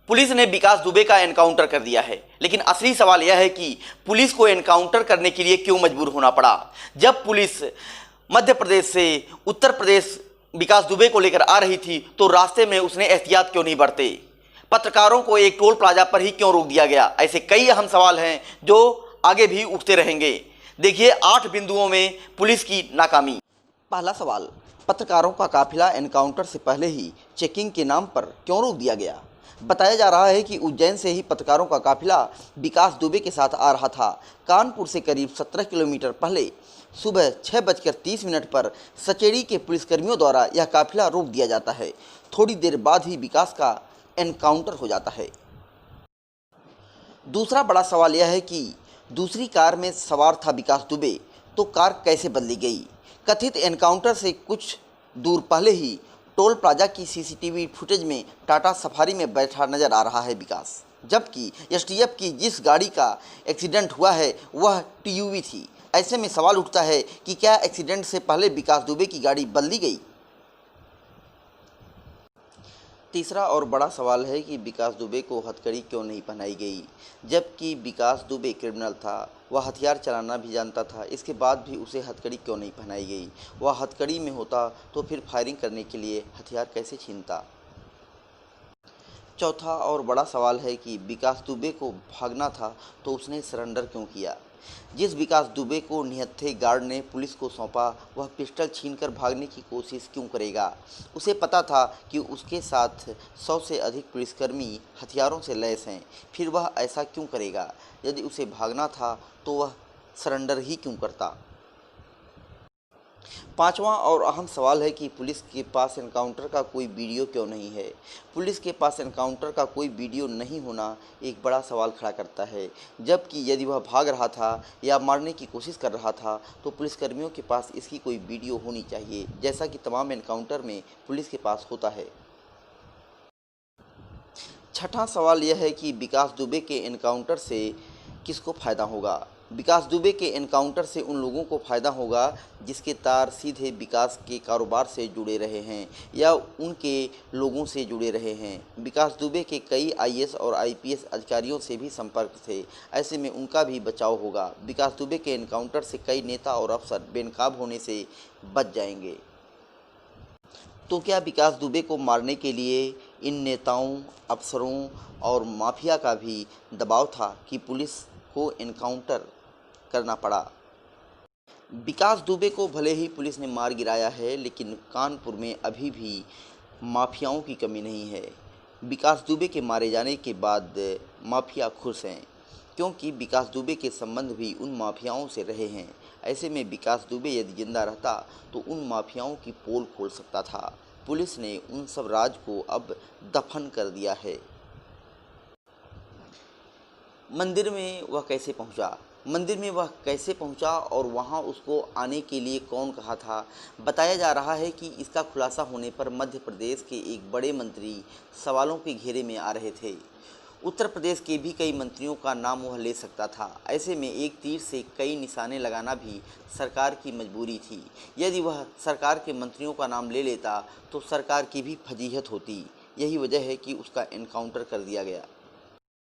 Police ने विकास दुबे का encounter कर दिया है, लेकिन असली सवाल यह है कि पुलिस को एनकाउंटर करने के लिए क्यों मजबूर होना पड़ा। जब पुलिस मध्य प्रदेश से उत्तर प्रदेश विकास दुबे को लेकर आ रही थी तो रास्ते में उसने एहतियात क्यों नहीं बरते। पत्रकारों को एक टोल प्लाजा पर ही क्यों रोक दिया गया। ऐसे कई अहम सवाल हैं जो आगे भी उठते रहेंगे। देखिए 8 बिंदुओं में पुलिस की नाकामी। पहला सवाल, पत्रकारों का काफिला एनकाउंटर से पहले ही चेकिंग के नाम पर क्यों रोक दिया गया। बताया जा रहा है कि उज्जैन से ही पत्रकारों का काफिला विकास दुबे के साथ आ रहा था। कानपुर से करीब 17 किलोमीटर पहले सुबह 6:30 पर सचेड़ी के पुलिसकर्मियों द्वारा यह काफिला रोक दिया जाता है। थोड़ी देर बाद ही विकास का एनकाउंटर हो जाता है। दूसरा बड़ा सवाल यह है कि दूसरी कार में सवार था विकास दुबे, तो कार कैसे बदली गई। कथित एनकाउंटर से कुछ दूर पहले ही टोल प्लाजा की सीसीटीवी फुटेज में टाटा सफारी में बैठा नजर आ रहा है विकास, जबकि एसटीएफ की जिस गाड़ी का एक्सीडेंट हुआ है वह टीयूवी थी। ऐसे में सवाल उठता है कि क्या एक्सीडेंट से पहले विकास दुबे की गाड़ी बदली गई। तीसरा और बड़ा सवाल है कि विकास दुबे को हथकड़ी क्यों नहीं पहनाई गई, जबकि विकास दुबे क्रिमिनल था, वह हथियार चलाना भी जानता था। इसके बाद भी उसे हथकड़ी क्यों नहीं पहनाई गई। वह हथकड़ी में होता तो फिर फायरिंग करने के लिए हथियार कैसे छीनता। चौथा और बड़ा सवाल है कि विकास दुबे को भागना था तो उसने सरेंडर क्यों किया। जिस विकास दुबे को निहत्थे गार्ड ने पुलिस को सौंपा वह पिस्टल छीनकर भागने की कोशिश क्यों करेगा। उसे पता था कि उसके साथ 100 से अधिक पुलिसकर्मी हथियारों से लैस हैं, फिर वह ऐसा क्यों करेगा। यदि उसे भागना था तो वह सरेंडर ही क्यों करता। पांचवा और अहम सवाल है कि पुलिस के पास एनकाउंटर का कोई वीडियो क्यों नहीं है। पुलिस के पास एनकाउंटर का कोई वीडियो नहीं होना एक बड़ा सवाल खड़ा करता है, जबकि यदि वह भाग रहा था या मारने की कोशिश कर रहा था तो पुलिसकर्मियों के पास इसकी कोई वीडियो होनी चाहिए, जैसा कि तमाम एनकाउंटर में पुलिस के पास होता है। छठा सवाल यह है कि विकास दुबे के एनकाउंटर से किसको फ़ायदा होगा। विकास दुबे के एनकाउंटर से उन लोगों को फ़ायदा होगा जिसके तार सीधे विकास के कारोबार से जुड़े रहे हैं या उनके लोगों से जुड़े रहे हैं। विकास दुबे के कई आईएएस और आईपीएस अधिकारियों से भी संपर्क थे, ऐसे में उनका भी बचाव होगा। विकास दुबे के एनकाउंटर से कई नेता और अफसर बेनकाब होने से बच जाएंगे। तो क्या विकास दुबे को मारने के लिए इन नेताओं, अफसरों और माफिया का भी दबाव था कि पुलिस को एनकाउंटर करना पड़ा। विकास दुबे को भले ही पुलिस ने मार गिराया है, लेकिन कानपुर में अभी भी माफियाओं की कमी नहीं है। विकास दुबे के मारे जाने के बाद माफिया खुश हैं, क्योंकि विकास दुबे के संबंध भी उन माफियाओं से रहे हैं। ऐसे में विकास दुबे यदि जिंदा रहता तो उन माफियाओं की पोल खोल सकता था। पुलिस ने उन सब राज को अब दफन कर दिया है। मंदिर में वह कैसे पहुंचा और वहां उसको आने के लिए कौन कहा था। बताया जा रहा है कि इसका खुलासा होने पर मध्य प्रदेश के एक बड़े मंत्री सवालों के घेरे में आ रहे थे। उत्तर प्रदेश के भी कई मंत्रियों का नाम वह ले सकता था। ऐसे में एक तीर से कई निशाने लगाना भी सरकार की मजबूरी थी। यदि वह सरकार के मंत्रियों का नाम ले लेता तो सरकार की भी फजीहत होती। यही वजह है कि उसका एनकाउंटर कर दिया गया।